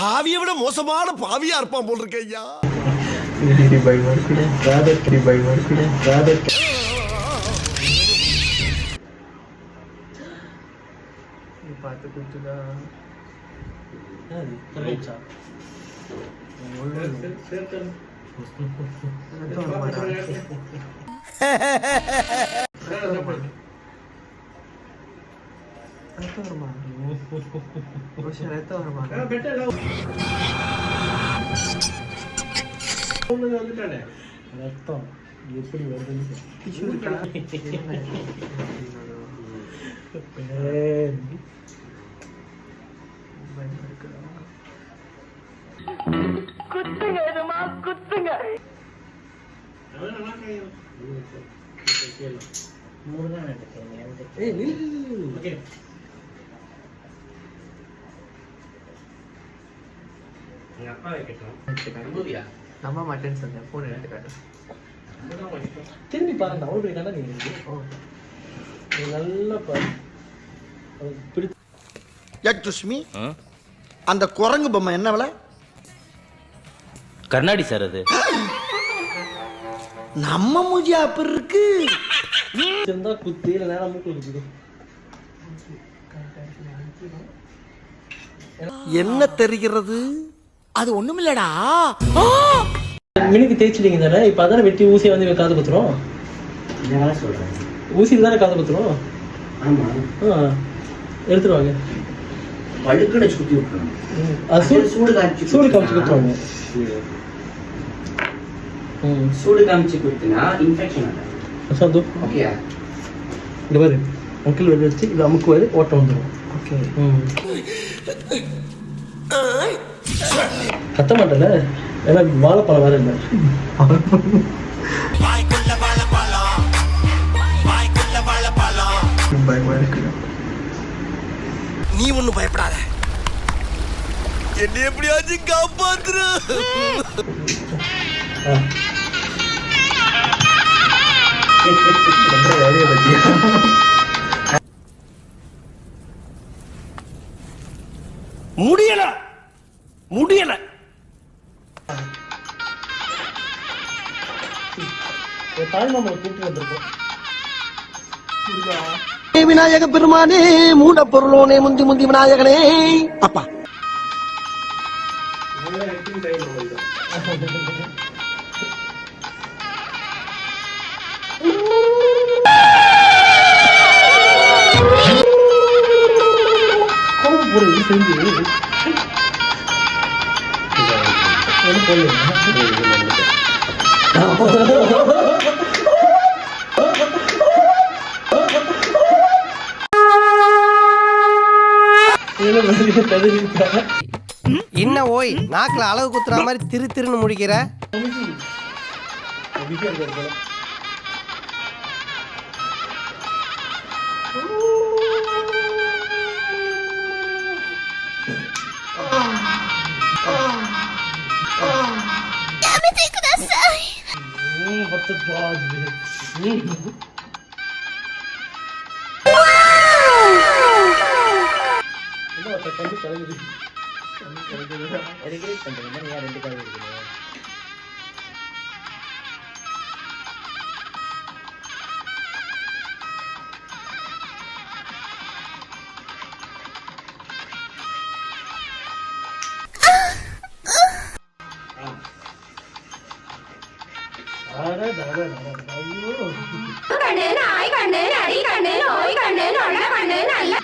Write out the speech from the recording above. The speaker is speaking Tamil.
ஆவியை விட மோசமான பாவியா இருப்பான் போல் இருக்க ஐயா. பார்த்து கொடுத்துதா ரத்தம் எப்படி வருதுன்னு குத்துங்க எதுமா குத்துங்க. நம்ப மாட்டேன்னு சொன்னேன். போன் எடுத்து காட்டு. திரும்பி பாருங்க. அவ்வளோ பெரிய கண்ணா நீங்க நல்லா பாரு. சுஷ்மி, அந்த குரங்கு பொம்மை என்ன விலை? கர்நாடி சார் அது. நம்ம மூஜி அப்படி இருக்கு. இருந்தா குத்தி இல்ல நேரம் மூக்கு இருக்குது. என்ன தெரிகிறது? அது ஒண்ணுமில்லடா. மினுக்கு தேய்ச்சிட்டீங்க தானே. இப்ப அதான வெட்டி ஊசியை வந்து காது குத்துறோம். சொல்றேன் ஊசியில் தானே காது குத்துறோம். ஆமா எடுத்துருவாங்க. பழுக்கடை சுத்தி விட்டுருவாங்க. சூடு காமிச்சு குத்துருவாங்க. சூடு காமிச்சு குத்துனா இன்ஃபெக்ஷன் ஆகும். சந்து ஓகே. இந்த பாரு முக்கில் வெளியே வச்சு இது அமுக்குவாரு ஓட்டம் வந்துடும். ஓகே. கத்த மாட்டல. ஏன்னா வாழைப்பழம் வேற இல்லை. பயமா இருக்கு. நீ ஒண்ணும் பயப்படாத. என்ன எப்படியாச்சும் காப்பாத்துரு. முடியல முடியல. தாய்மாமலை கூப்பிட்டு வந்திருக்கோம். விநாயக பெருமானே, மூட பொருளோனே, முந்தி முந்தி விநாயகனே. அப்பா என்ன ஓய் நாக்குல அளவு குத்துற மாதிரி திரு திருன்னு முடிக்கிற? கண்ணு, நாய் கண்ணு, நரி கண்ணு, நொல்ல கண்ணு, நல்ல